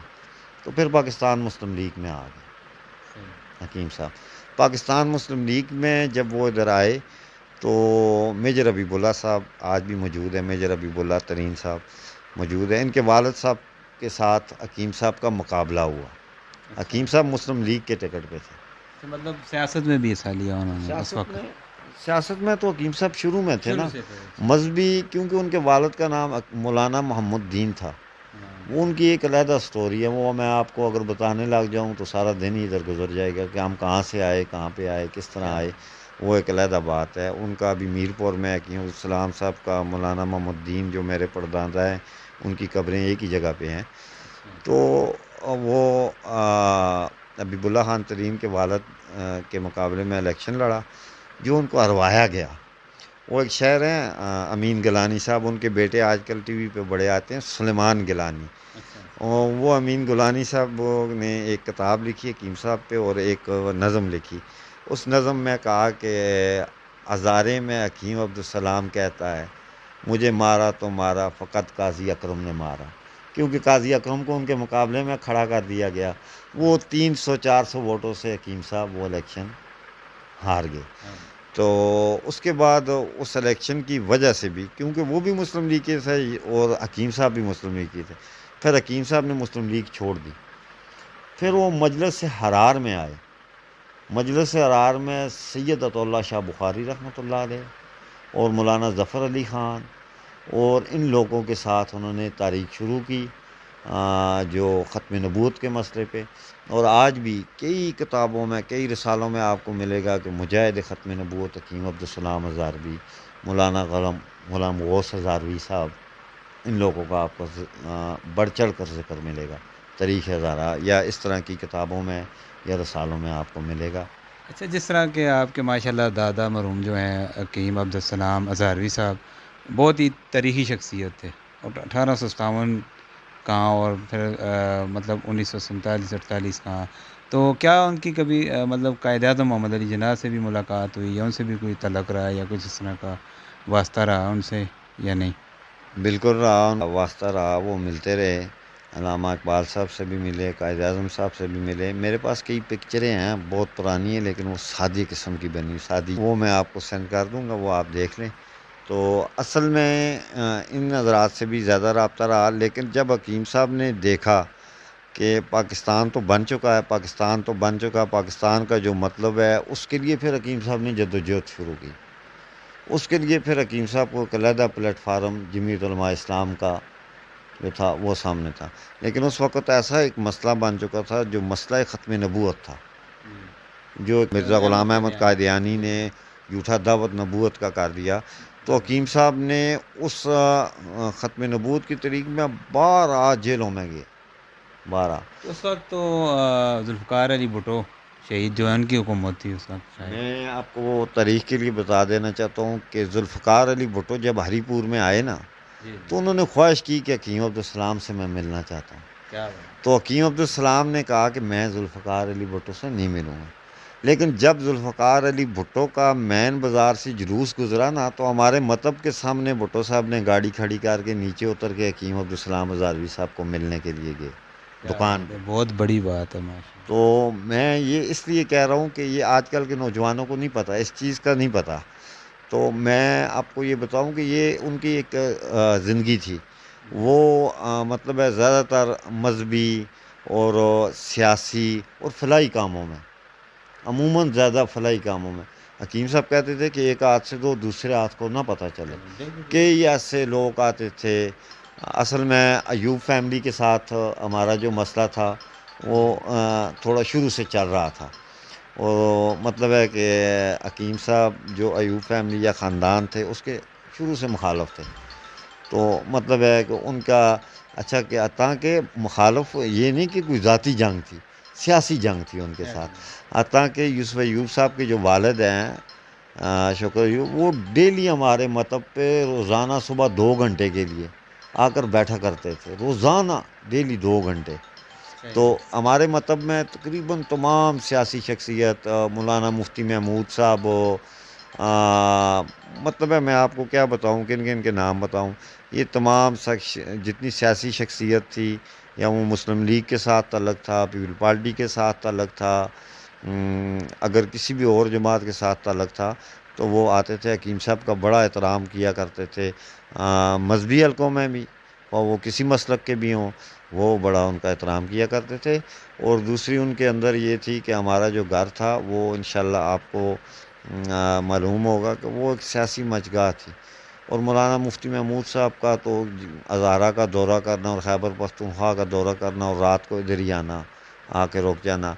تو پھر پاکستان مسلم لیگ میں آ گئے حکیم صاحب. پاکستان مسلم لیگ میں جب وہ ادھر آئے تو میجر حبیب اللہ صاحب آج بھی موجود ہیں، میجر حبیب اللہ ترین صاحب موجود ہیں. ان کے والد صاحب کے ساتھ حکیم صاحب کا مقابلہ ہوا. حکیم صاحب مسلم لیگ کے ٹکٹ پہ تھے. مطلب سیاست میں بھی حصہ لیا انہوں نے اس وقت. سیاست میں تو حکیم صاحب شروع میں تھے نا، مذہبی، کیونکہ ان کے والد کا نام مولانا محمد الدین تھا وہ ان کی ایک علیحدہ سٹوری ہے، وہ میں آپ کو اگر بتانے لگ جاؤں تو سارا دن ہی ادھر گزر جائے گا کہ ہم کہاں سے آئے، کہاں پہ آئے، کس طرح کیا آئے، بات وہ ایک علیحدہ بات ہے۔ ان کا ابھی میر پور میں حکیم عبدالسلام صاحب کا مولانا محمد الدین جو میرے پردادا ہیں، ان کی قبریں ایک ہی جگہ پہ ہیں۔ اچھا تو وہ حبیب اللہ خان ترین کے والد کے مقابلے میں الیکشن لڑا، جو ان کو ہروایا گیا۔ وہ ایک شاعر ہیں امین گیلانی صاحب، ان کے بیٹے آج کل ٹی وی پہ بڑے آتے ہیں، سلیمان گیلانی۔ اچھا اچھا اور وہ امین گیلانی صاحب نے ایک کتاب لکھی حکیم صاحب پہ اور ایک نظم لکھی۔ اس نظم میں کہا کہ ہزارے میں حکیم عبدالسلام کہتا ہے، مجھے مارا تو مارا فقط قاضی اکرم نے مارا، کیونکہ قاضی اکرم کو ان کے مقابلے میں کھڑا کر دیا گیا۔ وہ 300-400 ووٹوں سے حکیم صاحب وہ الیکشن ہار گئے۔ ہاں تو اس کے بعد اس الیکشن کی وجہ سے بھی، کیونکہ وہ بھی مسلم لیگ کے تھے اور حکیم صاحب بھی مسلم لیگ کے تھے، پھر حکیم صاحب نے مسلم لیگ چھوڑ دی۔ پھر وہ مجلس حرار میں آئے۔ مجلس حرار میں سید عطا اللہ شاہ بخاری رحمۃ اللہ علیہ اور مولانا ظفر علی خان اور ان لوگوں کے ساتھ انہوں نے تاریخ شروع کی جو ختم نبوت کے مسئلے پہ۔ اور آج بھی کئی کتابوں میں، کئی رسالوں میں آپ کو ملے گا کہ مجاہد ختم نبوت حکیم عبدالسلام ہزاروی، مولانا غلام غوث ہزاروی صاحب، ان لوگوں کا آپ کو بڑھ چڑھ کر ذکر ملے گا تاریخ ہزارہ یا اس طرح کی کتابوں میں یا رسالوں میں آپ کو ملے گا۔ اچھا، جس طرح کہ آپ کے ماشاءاللہ دادا مرحوم جو ہیں حکیم عبدالسلام ہزاروی صاحب بہت ہی تاریخی شخصیت تھے، اور 1857 کہاں اور پھر مطلب 1947-48 کہاں، تو کیا ان کی کبھی مطلب قائد اعظم محمد علی جناح سے بھی ملاقات ہوئی یا ان سے بھی کوئی تعلق رہا یا کچھ اس طرح کا واسطہ رہا ان سے یا نہیں؟ بالکل رہا، واسطہ رہا، وہ ملتے رہے۔ علامہ اقبال صاحب سے بھی ملے، قائد اعظم صاحب سے بھی ملے۔ میرے پاس کئی پکچریں ہیں، بہت پرانی ہیں لیکن وہ سادی قسم کی بنی سادی، وہ میں آپ کو سینڈ کر دوں گا، وہ آپ دیکھ لیں۔ تو اصل میں ان نظرات سے بھی زیادہ رابطہ رہا، لیکن جب حکیم صاحب نے دیکھا کہ پاکستان تو بن چکا ہے، پاکستان کا جو مطلب ہے، اس کے لیے پھر حکیم صاحب نے جدوجہد شروع کی۔ اس کے لیے پھر حکیم صاحب کو ایک علیحدہ پلیٹ فارم جمعیت علماء اسلام کا جو تھا وہ سامنے تھا، لیکن اس وقت ایسا ایک مسئلہ بن چکا تھا جو مسئلہ ختم نبوت تھا، جو مرزا غلام احمد قادیانی نے جھوٹا دعوت نبوت کا کر دیا۔ تو حکیم صاحب نے اس ختم نبوت کی تاریخ میں 12 جیلوں میں گئے، 12۔ اس وقت تو ذوالفقار علی بھٹو شہید جو ہے ان کی حکومت تھی اس وقت شاید۔ میں آپ کو وہ تاریخ کے لیے بتا دینا چاہتا ہوں کہ ذوالفقار علی بھٹو جب ہری پور میں آئے نا، جی تو انہوں نے خواہش کی کہ حکیم عبدالسلام سے میں ملنا چاہتا ہوں۔ کیا بات تو حکیم عبدالسلام نے کہا کہ میں ذوالفقار علی بھٹو سے نہیں ملوں گا، لیکن جب ذوالفقار علی بھٹو کا مین بازار سے جلوس گزرا نا، تو ہمارے مطب کے سامنے بھٹو صاحب نے گاڑی کھڑی کر کے نیچے اتر کے حکیم عبدالسلام ہزاروی صاحب کو ملنے کے لیے گئے دکان پہ۔ بہت بڑی بات ہے ماشاء تو میں یہ اس لیے کہہ رہا ہوں کہ یہ آج کل کے نوجوانوں کو نہیں پتہ، اس چیز کا نہیں پتہ۔ تو میں آپ کو یہ بتاؤں کہ یہ ان کی ایک زندگی تھی، وہ مطلب ہے زیادہ تر مذہبی اور سیاسی اور فلاحی کاموں میں، عموماً زیادہ فلاحی کاموں میں۔ حکیم صاحب کہتے تھے کہ ایک ہاتھ سے دو دوسرے ہاتھ کو نہ پتہ چلے، کئی ایسے لوگ آتے تھے۔ اصل میں ایوب فیملی کے ساتھ ہمارا جو مسئلہ تھا وہ تھوڑا شروع سے چل رہا تھا، اور مطلب ہے کہ حکیم صاحب جو ایوب فیملی یا خاندان تھے اس کے شروع سے مخالف تھے۔ تو مطلب ہے کہ ان کا اچھا کہ تاکہ مخالف یہ نہیں کہ کوئی ذاتی جنگ تھی، سیاسی جنگ تھی ان کے ساتھ۔ تاکہ یوسف ایوب صاحب کے جو والد ہیں شکر ایوب، وہ ڈیلی ہمارے مطب پہ روزانہ صبح 2 گھنٹے کے لیے آ کر بیٹھا کرتے تھے، روزانہ ڈیلی 2 گھنٹے۔ تو ہمارے مطب میں تقریباً تمام سیاسی شخصیت، مولانا مفتی محمود صاحب، مطلب ہے میں آپ کو کیا بتاؤں، کن کن کے نام بتاؤں، یہ تمام جتنی سیاسی شخصیت تھی، یا وہ مسلم لیگ کے ساتھ تعلق تھا، پیپل پارٹی کے ساتھ تعلق تھا، اگر کسی بھی اور جماعت کے ساتھ تعلق تھا، تو وہ آتے تھے، حکیم صاحب کا بڑا احترام کیا کرتے تھے۔ مذہبی حلقوں میں بھی، اور وہ کسی مسلک کے بھی ہوں، وہ بڑا ان کا احترام کیا کرتے تھے۔ اور دوسری ان کے اندر یہ تھی کہ ہمارا جو گھر تھا وہ انشاءاللہ آپ کو معلوم ہوگا کہ وہ ایک سیاسی مچگاہ تھی، اور مولانا مفتی محمود صاحب کا تو ہزارہ کا دورہ کرنا اور خیبر پختونخوا کا دورہ کرنا اور رات کو ادھر ہی آنا، آ کے رک جانا۔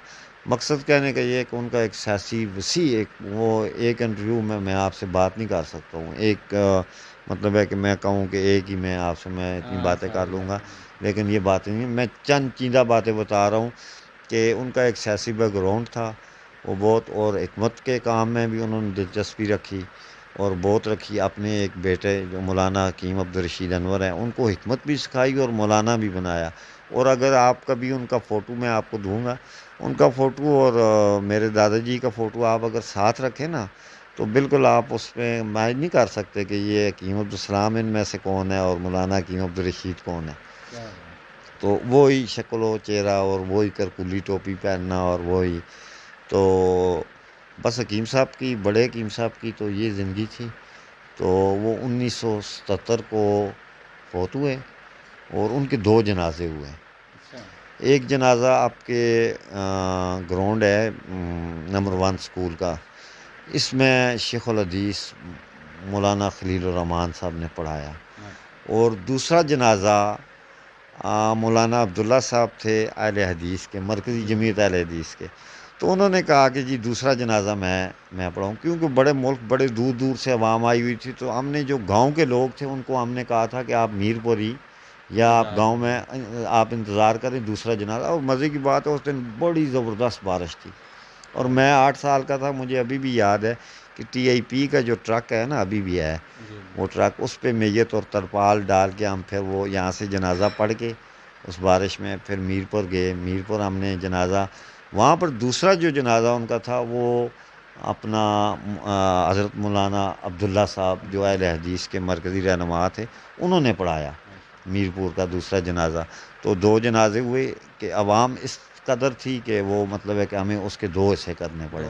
مقصد کہنے کا یہ ہے کہ ان کا ایک سیاسی وسیع وہ ایک انٹرویو میں آپ سے بات نہیں کر سکتا ہوں، ایک مطلب ہے کہ میں کہوں کہ ایک ہی میں آپ سے میں اتنی باتیں کر لوں گا، لیکن یہ باتیں نہیں، میں چند چیندہ باتیں بتا رہا ہوں کہ ان کا ایک سیاسی بیک گراؤنڈ تھا وہ بہت، اور حکمت کے کام میں بھی انہوں نے دلچسپی رکھی اور بہت رکھی۔ اپنے ایک بیٹے جو مولانا حکیم عبدالرشید انور ہیں ان کو حکمت بھی سکھائی اور مولانا بھی بنایا۔ اور اگر آپ کبھی ان کا فوٹو میں آپ کو دوں گا، ان کا فوٹو اور میرے دادا جی کا فوٹو آپ اگر ساتھ رکھیں نا تو بالکل آپ اس پہ مائل نہیں کر سکتے کہ یہ حکیم عبدالسلام ان میں سے کون ہے اور مولانا حکیم عبدالرشید کون ہے۔ تو وہی شکل و چہرہ اور وہی کرکولی ٹوپی پہننا اور وہی تو بس حکیم صاحب کی، بڑے حکیم صاحب کی تو یہ زندگی تھی۔ تو وہ 1977 کو فوت ہوئے اور ان کے 2 جنازے ہوئے۔ ایک جنازہ آپ کے گراؤنڈ ہے نمبر 1 سکول کا، اس میں شیخ الحدیث مولانا خلیل الرحمان صاحب نے پڑھایا، اور دوسرا جنازہ مولانا عبداللہ صاحب تھے اہل حدیث کے، مرکزی جمعیت اہل حدیث کے، تو انہوں نے کہا کہ جی دوسرا جنازہ میں پڑھاؤں، کیونکہ بڑے ملک بڑے دور دور سے عوام آئی ہوئی تھی، تو ہم نے جو گاؤں کے لوگ تھے ان کو ہم نے کہا تھا کہ آپ میر پوری یا آپ گاؤں میں آپ انتظار کریں دوسرا جنازہ۔ اور مزے کی بات ہے اس دن بڑی زبردست بارش تھی اور میں 8 سال کا تھا، مجھے ابھی بھی یاد ہے کہ ٹی آئی پی کا جو ٹرک ہے نا ابھی بھی ہے وہ ٹرک، اس پہ میت اور ترپال ڈال کے ہم پھر وہ یہاں سے جنازہ پڑھ کے اس بارش میں پھر میر پور گئے، میر پور ہم نے جنازہ وہاں پر دوسرا جو جنازہ ان کا تھا وہ اپنا حضرت مولانا عبداللہ صاحب جو اہل حدیث کے مرکزی رہنما تھے انہوں نے پڑھایا میر پور کا دوسرا جنازہ۔ تو 2 جنازے ہوئے کہ عوام اس قدر تھی کہ وہ مطلب ہے کہ ہمیں اس کے 2 حصے کرنے پڑے۔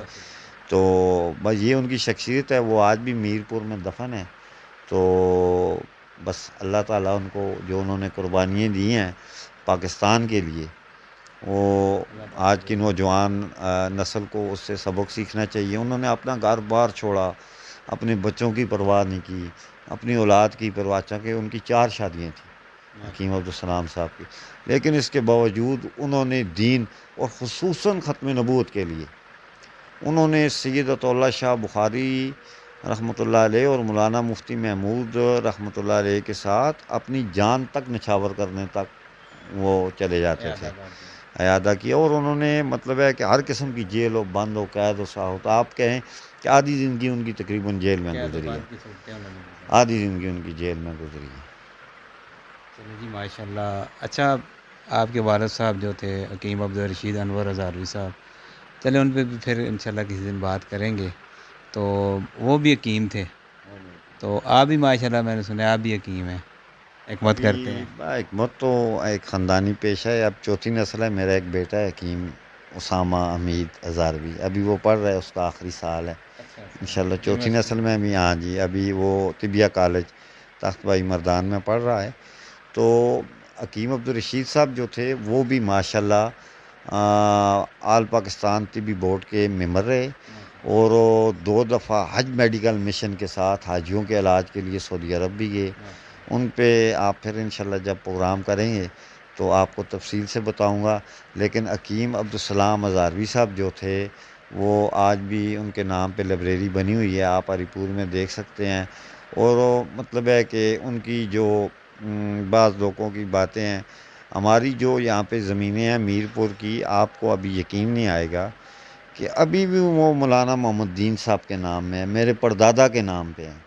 تو بس یہ ان کی شخصیت ہے، وہ آج بھی میر پور میں دفن ہے۔ تو بس اللہ تعالیٰ ان کو جو انہوں نے قربانیاں دی ہیں پاکستان کے لیے، وہ آج کی نوجوان نسل کو اس سے سبق سیکھنا چاہیے۔ انہوں نے اپنا گھر بار چھوڑا، اپنے بچوں کی پرواہ نہیں کی، اپنی اولاد کی پرواہ، چاہے ان کی 4 شادیاں تھیں حکیم عبدالسلام صاحب کی، لیکن اس کے باوجود انہوں نے دین اور خصوصاً ختم نبوت کے لیے انہوں نے سید عطا اللہ شاہ بخاری رحمۃ اللہ علیہ اور مولانا مفتی محمود رحمۃ اللہ علیہ کے ساتھ اپنی جان تک نچھاور کرنے تک وہ چلے جاتے تھے، عیادہ کیا، اور انہوں نے مطلب ہے کہ ہر قسم کی جیل و بند و قید و ساہو، تو آپ کہیں کہ آدھی زندگی ان کی تقریباً جیل میں گزری ہے، آدھی زندگی ان کی جیل میں گزری ہے۔ چلو جی ماشاء اللہ۔ اچھا، آپ کے والد صاحب جو تھے حکیم عبدالرشید انور ہزاروی صاحب، چلے ان پہ بھی پھر انشاءاللہ کسی دن بات کریں گے۔ تو وہ بھی حکیم تھے، تو آپ بھی ماشاءاللہ میں نے سنا آپ بھی حکیم ہیں، حکمت کرتے ہیں۔ حکمت تو ایک خاندانی پیشہ ہے، اب 4تھی نسل ہے۔ میرا ایک بیٹا ہے حکیم اسامہ حمید ہزاروی، ابھی وہ پڑھ رہا ہے، اس کا آخری سال ہے انشاءاللہ 4تھی نسل میں بھی۔ ہاں جی، ابھی وہ طبیہ کالج تخت بھائی مردان میں پڑھ رہا ہے۔ تو حکیم عبدالرشید صاحب جو تھے وہ بھی ماشاءاللہ آل پاکستان طبی بورڈ کے ممبر رہے، اور 2 دفعہ حج میڈیکل مشن کے ساتھ حاجیوں کے علاج کے لیے سعودی عرب بھی گئے۔ ان پہ آپ پھر انشاءاللہ جب پروگرام کریں گے تو آپ کو تفصیل سے بتاؤں گا۔ لیکن حکیم عبدالسلام ہزاروی صاحب جو تھے وہ آج بھی ان کے نام پہ لائبریری بنی ہوئی ہے، آپ ہری پور میں دیکھ سکتے ہیں۔ اور مطلب ہے کہ ان کی جو بعض لوگوں کی باتیں ہیں، ہماری جو یہاں پہ زمینیں ہیں میر پور کی، آپ کو ابھی یقین نہیں آئے گا کہ ابھی بھی وہ مولانا محمد دین صاحب کے نام میں ہے، میرے پردادا کے نام پہ ہیں۔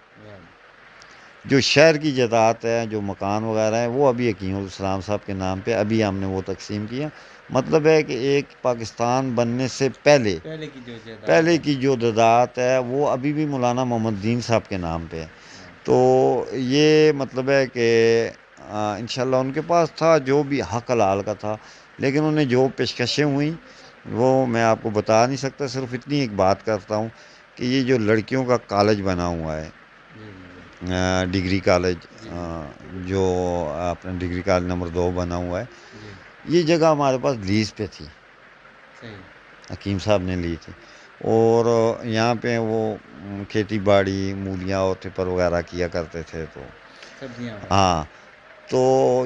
جو شہر کی جائیداد ہے، جو مکان وغیرہ ہیں، وہ ابھی حکیم عبدالسلام صاحب کے نام پہ ابھی ہم نے وہ تقسیم کیا۔ مطلب ہے کہ ایک پاکستان بننے سے پہلے کی جو جائیداد ہے وہ ابھی بھی مولانا محمد دین صاحب کے نام پہ ہے۔ تو یہ مطلب ہے کہ انشاءاللہ ان کے پاس تھا جو بھی حق حلال کا تھا، لیکن انہیں جو پیشکشیں ہوئیں وہ میں آپ کو بتا نہیں سکتا۔ صرف اتنی ایک بات کرتا ہوں کہ یہ جو لڑکیوں کا کالج بنا ہوا ہے، ڈگری کالج، جو اپنا ڈگری کالج نمبر 2 بنا ہوا ہے، یہ جگہ ہمارے پاس لیز پہ تھی، حکیم صاحب نے لی تھی۔ اور یہاں پہ وہ کھیتی باڑی مولیاں اور ٹپر وغیرہ کیا کرتے تھے تو سبزیاں ہاں تو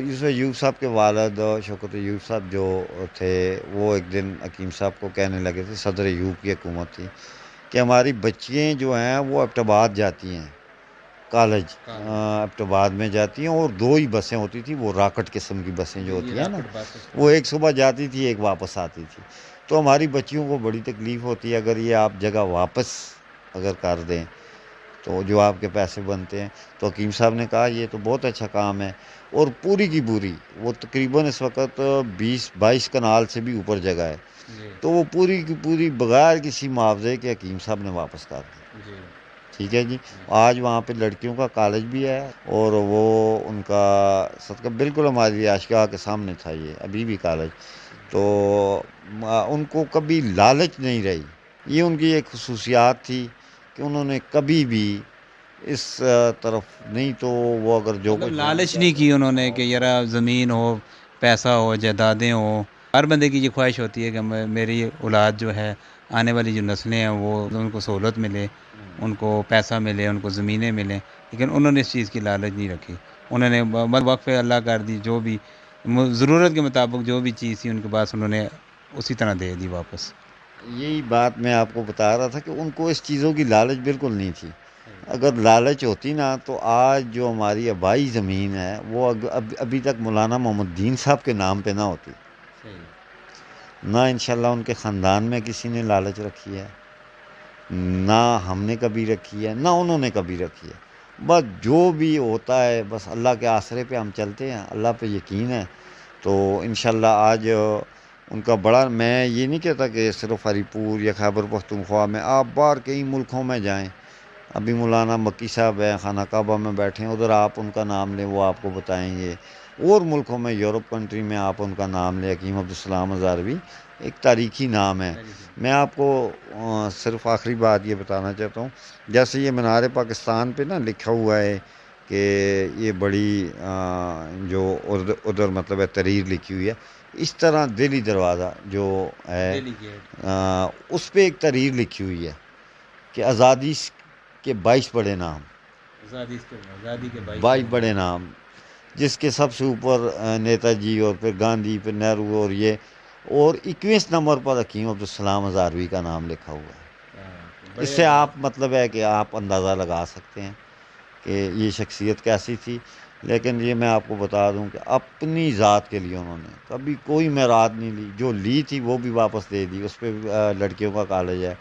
یوسف ایوب صاحب کے والد شوکت ایوب صاحب جو تھے وہ ایک دن حکیم صاحب کو کہنے لگے تھے، صدر ایوب کی حکومت تھی، کہ ہماری بچیاں جو ہیں وہ ایبٹ جاتی ہیں کالج، ایبٹ میں جاتی ہیں، اور دو ہی بسیں ہوتی تھیں، وہ راکٹ قسم کی بسیں جو یہ ہوتی ہیں نا، راکٹ بس اس کو وہ ایک صبح جاتی تھی ایک واپس آتی تھی، تو ہماری بچیوں کو بڑی تکلیف ہوتی ہے اگر یہ آپ جگہ واپس اگر کر دیں تو جو آپ کے پیسے بنتے ہیں۔ تو حکیم صاحب نے کہا یہ تو بہت اچھا کام ہے، اور پوری کی پوری وہ تقریباً اس وقت 20-22 کنال سے بھی اوپر جگہ ہے، جی تو وہ پوری کی پوری بغیر کسی معاوضے کے حکیم صاحب نے واپس کر دی۔ جی ٹھیک ہے جی، آج وہاں پہ لڑکیوں کا کالج بھی ہے، اور وہ ان کا صدقہ بالکل ہماری عاشقاہ کے سامنے تھا یہ ابھی بھی کالج، تو ان کو کبھی لالچ نہیں رہی، یہ ان کی ایک خصوصیات تھی کہ انہوں نے کبھی بھی اس طرف نہیں، تو وہ اگر جو مطلب کچھ لالچ نہیں کی انہوں نے کہ یار زمین ہو، پیسہ ہو، جائیدادیں ہوں۔ ہر بندے کی یہ خواہش ہوتی ہے کہ میری اولاد جو ہے، آنے والی جو نسلیں ہیں وہ ان کو سہولت ملے، ان کو پیسہ ملے، ان کو زمینیں ملیں، لیکن انہوں نے اس چیز کی لالچ نہیں رکھی۔ انہوں نے وقف اللہ کر دی، جو بھی ضرورت کے مطابق جو بھی چیز تھی ان کے پاس انہوں نے اسی طرح دے دی واپس۔ یہی بات میں آپ کو بتا رہا تھا کہ ان کو اس چیزوں کی لالچ بالکل نہیں تھی، اگر لالچ ہوتی نا تو آج جو ہماری آبائی زمین ہے وہ ابھی تک مولانا محمد الدین صاحب کے نام پہ نہ ہوتی، نہ انشاءاللہ ان کے خاندان میں کسی نے لالچ رکھی ہے، نہ ہم نے کبھی رکھی ہے، نہ انہوں نے کبھی رکھی ہے، بس جو بھی ہوتا ہے بس اللہ کے آسرے پہ ہم چلتے ہیں، اللہ پہ یقین ہے، تو انشاءاللہ آج ان کا بڑا، میں یہ نہیں کہتا کہ صرف ہری پور یا خیبر پختونخوا میں، آپ باہر کئی ملکوں میں جائیں، ابھی مولانا مکی صاحب ہیں خانہ کعبہ میں بیٹھے ہیں، ادھر آپ ان کا نام لیں وہ آپ کو بتائیں گے، اور ملکوں میں یورپ کنٹری میں آپ ان کا نام لیں، حکیم عبدالسلام ہزاروی ایک تاریخی نام ہے۔ میں آپ کو صرف آخری بات یہ بتانا چاہتا ہوں، جیسے یہ مینار پاکستان پہ نا لکھا ہوا ہے کہ یہ بڑی جو ادھر مطلب ہے تحریر لکھی ہوئی ہے، اس طرح دہلی دروازہ جو ہے اس پہ ایک تحریر لکھی ہوئی ہے کہ آزادی کے 22 بڑے نام، آزادی کے 22 بڑے نام، جس کے سب سے اوپر نیتا جی، اور پھر گاندھی، پھر نہرو، اور یہ، اور 21 نمبر پر حکیم عبدالسلام ہزاروی کا نام لکھا ہوا ہے۔ اس سے آپ مطلب ہے کہ آپ اندازہ لگا سکتے ہیں کہ یہ شخصیت کیسی تھی، لیکن یہ میں آپ کو بتا دوں کہ اپنی ذات کے لیے انہوں نے کبھی کوئی میراد نہیں لی، جو لی تھی وہ بھی واپس دے دی، اس پہ لڑکیوں کا کالج ہے،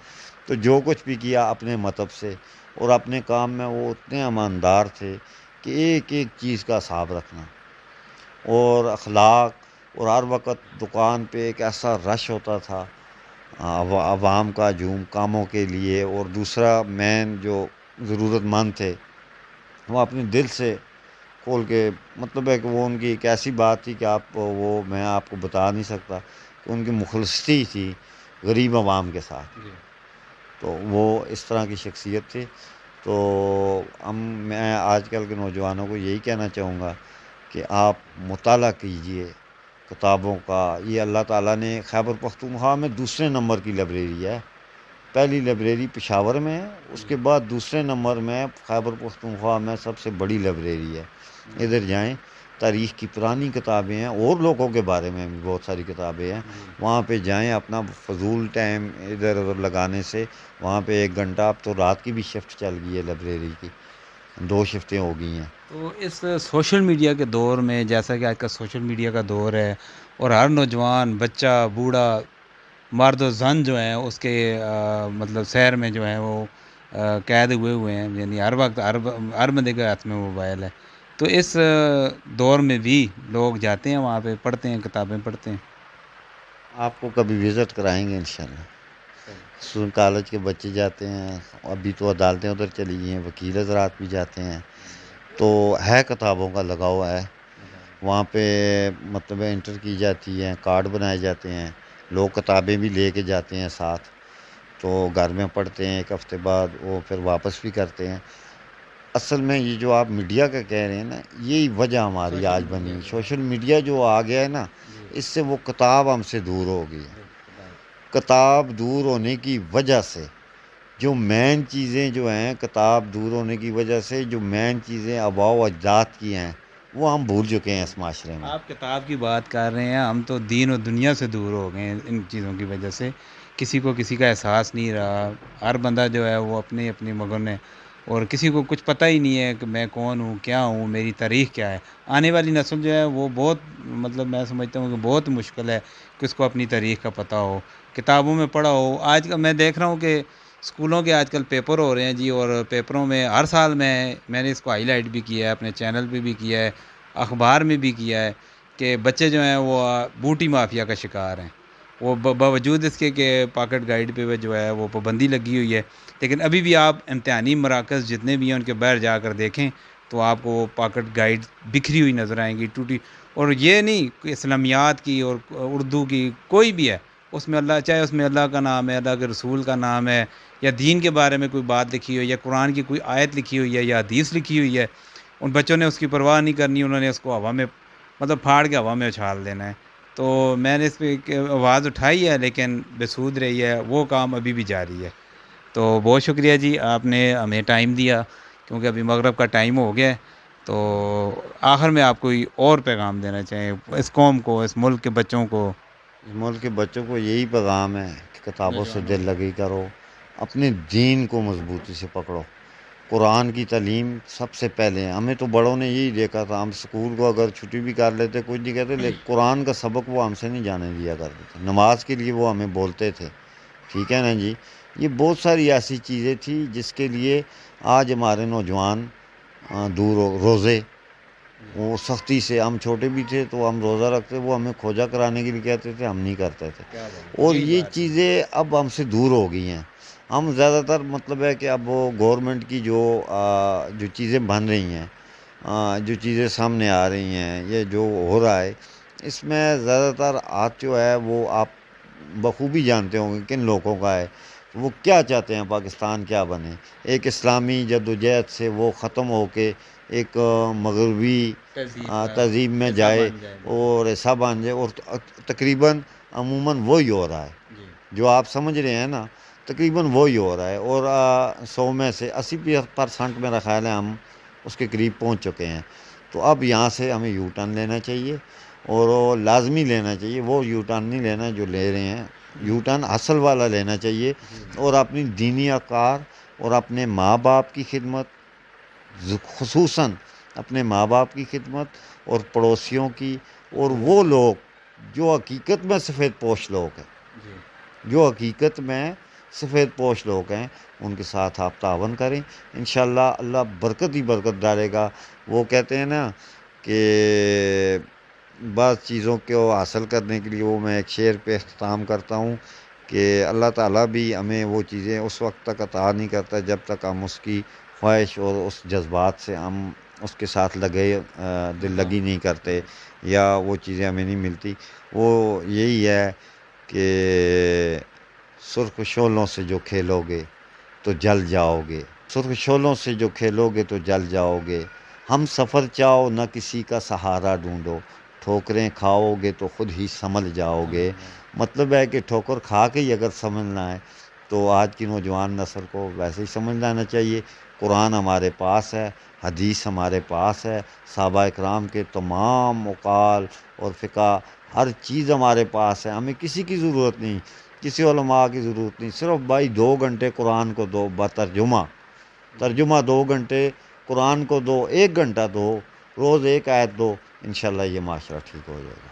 تو جو کچھ بھی کیا اپنے مطلب سے، اور اپنے کام میں وہ اتنے ایماندار تھے کہ ایک ایک چیز کا حساب رکھنا، اور اخلاق، اور ہر وقت دکان پہ ایک ایسا رش ہوتا تھا عوام کا ہجوم کاموں کے لیے، اور دوسرا مین جو ضرورت مند تھے وہ اپنے دل سے کھول کے، مطلب ہے کہ وہ ان کی ایک ایسی بات تھی کہ وہ میں آپ کو بتا نہیں سکتا کہ ان کی مخلصی تھی غریب عوام کے ساتھ، تو وہ اس طرح کی شخصیت تھی۔ تو میں آج کل کے نوجوانوں کو یہی کہنا چاہوں گا کہ آپ مطالعہ کیجئے کتابوں کا، یہ اللہ تعالیٰ نے خیبر پختونخوا میں دوسرے نمبر کی لائبریری ہے، پہلی لائبریری پشاور میں ہے، اس کے بعد دوسرے نمبر میں خیبر پختونخوا میں سب سے بڑی لائبریری ہے، ادھر جائیں، تاریخ کی پرانی کتابیں ہیں، اور لوگوں کے بارے میں بھی بہت ساری کتابیں ہیں، وہاں پہ جائیں، اپنا فضول ٹائم ادھر ادھر لگانے سے وہاں پہ 1 گھنٹہ، اب تو رات کی بھی شفٹ چل گئی ہے لائبریری کی، 2 شفٹیں ہو گئی ہیں۔ تو اس سوشل میڈیا کے دور میں، جیسا کہ آج کا سوشل میڈیا کا دور ہے، اور ہر نوجوان، بچہ، بوڑھا، مرد و زن جو ہیں اس کے مطلب سیر میں جو ہے وہ قید ہوئے ہیں، یعنی ہر وقت ہر بندے کے ہاتھ میں موبائل ہے، تو اس دور میں بھی لوگ جاتے ہیں وہاں پہ، پڑھتے ہیں، کتابیں پڑھتے ہیں۔ آپ کو کبھی وزٹ کرائیں گے انشاءاللہ، کالج کے بچے جاتے ہیں، ابھی تو عدالتیں ادھر چلی گئی ہیں، وکیل حضرات بھی جاتے ہیں، تو ہے کتابوں کا لگاؤ ہے وہاں پہ، مطلب انٹر کی جاتی ہیں، کارڈ بنائے جاتے ہیں، لوگ کتابیں بھی لے کے جاتے ہیں ساتھ، تو گھر میں پڑھتے ہیں، 1 ہفتے بعد وہ پھر واپس بھی کرتے ہیں۔ اصل میں یہ جو آپ میڈیا کا کہہ رہے ہیں نا، یہی وجہ ہماری آج بنی، سوشل میڈیا جو آ گیا ہے نا، اس سے وہ کتاب ہم سے دور ہو گئی ہے، کتاب دور ہونے کی وجہ سے جو مین چیزیں جو ہیں، کتاب دور ہونے کی وجہ سے جو مین چیزیں آباء و اجداد کی ہیں وہ ہم بھول چکے ہیں اس معاشرے میں۔ آپ کتاب کی بات کر رہے ہیں، ہم تو دین و دنیا سے دور ہو گئے ہیں ان چیزوں کی وجہ سے، کسی کو کسی کا احساس نہیں رہا، ہر بندہ جو ہے وہ اپنی اپنی مگن ہے، اور کسی کو کچھ پتہ ہی نہیں ہے کہ میں کون ہوں، کیا ہوں، میری تاریخ کیا ہے۔ آنے والی نسل جو ہے وہ بہت، مطلب میں سمجھتا ہوں کہ بہت مشکل ہے کہ اس کو اپنی تاریخ کا پتہ ہو، کتابوں میں پڑھا ہو۔ آج کل میں دیکھ رہا ہوں کہ اسکولوں کے آج کل پیپر ہو رہے ہیں جی، اور پیپروں میں ہر سال میں نے اس کو ہائی لائٹ بھی کیا ہے، اپنے چینل پہ بھی کیا ہے، اخبار میں بھی کیا ہے کہ بچے جو ہیں وہ بوٹی مافیا کا شکار ہیں۔ وہ باوجود اس کے کہ پاکٹ گائیڈ پہ جو ہے وہ پابندی لگی ہوئی ہے، لیکن ابھی بھی آپ امتحانی مراکز جتنے بھی ہیں ان کے باہر جا کر دیکھیں تو آپ کو وہ پاکٹ گائیڈ بکھری ہوئی نظر آئیں گی، ٹوٹی۔ اور یہ نہیں کہ اسلامیات کی اور اردو کی کوئی بھی ہے، اس میں اللہ، چاہے اس میں اللہ کا نام ہے، اللہ کے رسول کا نام ہے، یا دین کے بارے میں کوئی بات لکھی ہوئی ہے، یا قرآن کی کوئی آیت لکھی ہوئی ہے، یا حدیث لکھی ہوئی ہے، ان بچوں نے اس کی پرواہ نہیں کرنی، انہوں نے اس کو ہوا میں، مطلب پھاڑ کے ہوا میں اچھال دینا ہے۔ تو میں نے اس پہ ایک آواز اٹھائی ہے لیکن بسود رہی ہے، وہ کام ابھی بھی جاری ہے۔ تو بہت شکریہ جی، آپ نے ہمیں ٹائم دیا، کیونکہ ابھی مغرب کا ٹائم ہو گیا ہے۔ تو آخر میں آپ کوئی اور پیغام دینا چاہیں اس قوم کو، اس ملک کے بچوں کو؟ اس ملک کے بچوں کو یہی پیغام ہے کہ کتابوں سے نوجوانوں دل لگی کرو، اپنے دین کو مضبوطی سے پکڑو، قرآن کی تعلیم سب سے پہلے ہے۔ ہمیں تو بڑوں نے یہی دیکھا تھا، ہم اسکول کو اگر چھٹی بھی کر لیتے کچھ نہیں کہتے، لیکن قرآن کا سبق وہ ہم سے نہیں جانے دیا کرتے تھے، نماز کے لیے وہ ہمیں بولتے تھے، ٹھیک ہے نا جی۔ یہ بہت ساری ایسی چیزیں تھیں جس کے لیے آج ہمارے نوجوان دور روزے، وہ سختی سے، ہم چھوٹے بھی تھے تو ہم روزہ رکھتے، وہ ہمیں کھوجا کرانے کے لیے کہتے تھے، ہم نہیں کرتے تھے، کیا بات ہے، اور یہی یہ بات ہے۔ چیزیں اب ہم سے دور ہو گئی ہیں۔ ہم زیادہ تر مطلب ہے کہ اب وہ گورنمنٹ کی جو چیزیں بن رہی ہیں، جو چیزیں سامنے آ رہی ہیں، یہ جو ہو رہا ہے، اس میں زیادہ تر ہاتھ جو ہے وہ آپ بخوبی جانتے ہوں گے کن لوگوں کا ہے، وہ کیا چاہتے ہیں پاکستان کیا بنے، ایک اسلامی جدوجہد سے وہ ختم ہو کے ایک مغربی تہذیب کا تہذیب میں حصہ جائے بن جائے اور ایسا بن جائے، اور تقریباً عموماً وہی ہو رہا ہے جی۔ جو آپ سمجھ رہے ہیں نا، تقریباً وہی ہو رہا ہے، اور 100 میں سے 80% میرا خیال ہے ہم اس کے قریب پہنچ چکے ہیں۔ تو اب یہاں سے ہمیں یو ٹرن لینا چاہیے، اور وہ لازمی لینا چاہیے، وہ یو ٹرن نہیں لینا جو لے رہے ہیں، یو ٹرن اصل والا لینا چاہیے، اور اپنی دینی اوقار اور اپنے ماں باپ کی خدمت، خصوصاً اپنے ماں باپ کی خدمت اور پڑوسیوں کی، اور وہ لوگ جو حقیقت میں سفید پوش لوگ ہیں، جی جو حقیقت میں سفید پوش لوگ ہیں، ان کے ساتھ آپ تعاون کریں، انشاءاللہ اللہ برکت ہی برکت ڈالے گا۔ وہ کہتے ہیں نا کہ بعض چیزوں کو حاصل کرنے کے لیے، وہ میں ایک شعر پہ اختتام کرتا ہوں کہ اللہ تعالیٰ بھی ہمیں وہ چیزیں اس وقت تک عطا نہیں کرتا جب تک ہم اس کی خواہش اور اس جذبات سے ہم اس کے ساتھ لگے دل لگی نہیں کرتے، یا وہ چیزیں ہمیں نہیں ملتی۔ وہ یہی ہے کہ سرخ شعلوں سے جو کھیلو گے تو جل جاؤ گے، سرخ شعلوں سے جو کھیلو گے تو جل جاؤ گے، ہم سفر چاہو نہ کسی کا سہارا ڈھونڈو، ٹھوکریں کھاؤ گے تو خود ہی سنبھل جاؤ گے۔ مطلب ہے کہ ٹھوکر کھا کے ہی اگر سمجھنا ہے تو آج کی نوجوان نسل کو ویسے ہی سمجھ لینا چاہیے۔ قرآن ہمارے پاس ہے، حدیث ہمارے پاس ہے، صحابہ اکرام کے تمام اقوال اور فقہ، ہر چیز ہمارے پاس ہے، ہمیں کسی کی ضرورت نہیں، کسی علماء کی ضرورت نہیں، صرف بھائی 2 گھنٹے قرآن کو دو ترجمہ 2 گھنٹے قرآن کو دو، 1 گھنٹہ دو، روز ایک آیت دو، انشاءاللہ یہ معاشرہ ٹھیک ہو جائے گا۔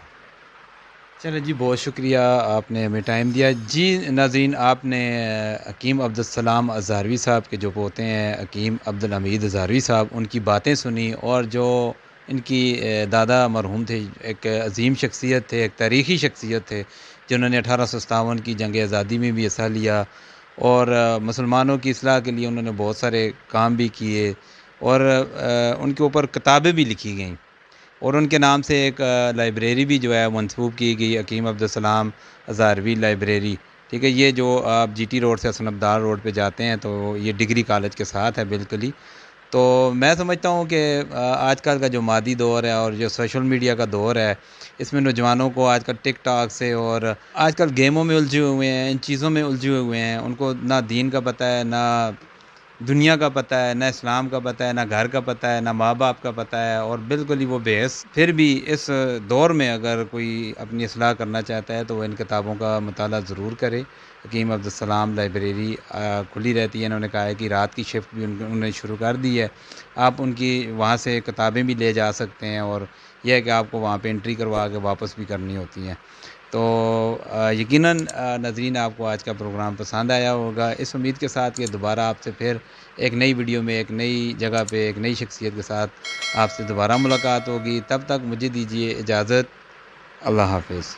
چلیں جی، بہت شکریہ، آپ نے ہمیں ٹائم دیا جی۔ ناظرین، آپ نے حکیم عبدالسلام ازہروی صاحب کے جو پوتے ہیں حکیم عبدالحمید ازہروی صاحب، ان کی باتیں سنی، اور جو ان کی دادا مرحوم تھے، ایک عظیم شخصیت تھے، ایک تاریخی شخصیت تھے، جنہوں نے 1857 کی جنگ آزادی میں بھی حصہ لیا، اور مسلمانوں کی اصلاح کے لیے انہوں نے بہت سارے کام بھی کیے، اور ان کے اوپر کتابیں بھی لکھی گئیں، اور ان کے نام سے ایک لائبریری بھی جو ہے منسوب کی گئی، حکیم عبدالسلام ازہروی لائبریری، ٹھیک ہے۔ یہ جو آپ جی ٹی روڈ سے حسن ابدال روڈ پہ جاتے ہیں تو یہ ڈگری کالج کے ساتھ ہے بالکل ہی۔ تو میں سمجھتا ہوں کہ آج کل کا جو مادی دور ہے اور جو سوشل میڈیا کا دور ہے، اس میں نوجوانوں کو آج کل ٹک ٹاک سے اور آج کل گیموں میں الجھے ہوئے ہیں، ان چیزوں میں الجھے ہوئے ہیں، ان کو نہ دین کا پتہ ہے، نہ دنیا کا پتہ ہے، نہ اسلام کا پتہ ہے، نہ گھر کا پتہ ہے، نہ ماں باپ کا پتہ ہے، اور بالکل ہی وہ بحث۔ پھر بھی اس دور میں اگر کوئی اپنی اصلاح کرنا چاہتا ہے تو وہ ان کتابوں کا مطالعہ ضرور کرے۔ حکیم عبدالسلام لائبریری کھلی رہتی ہے، انہوں نے کہا ہے کہ رات کی شفٹ بھی انہوں نے شروع کر دی ہے، آپ ان کی وہاں سے کتابیں بھی لے جا سکتے ہیں، اور یہ ہے کہ آپ کو وہاں پہ انٹری کروا کے واپس بھی کرنی ہوتی ہیں۔ تو یقیناً ناظرین آپ کو آج کا پروگرام پسند آیا ہوگا، اس امید کے ساتھ کہ دوبارہ آپ سے پھر ایک نئی ویڈیو میں ایک نئی جگہ پہ ایک نئی شخصیت کے ساتھ آپ سے دوبارہ ملاقات ہوگی۔ تب تک مجھے دیجیے اجازت، اللہ حافظ۔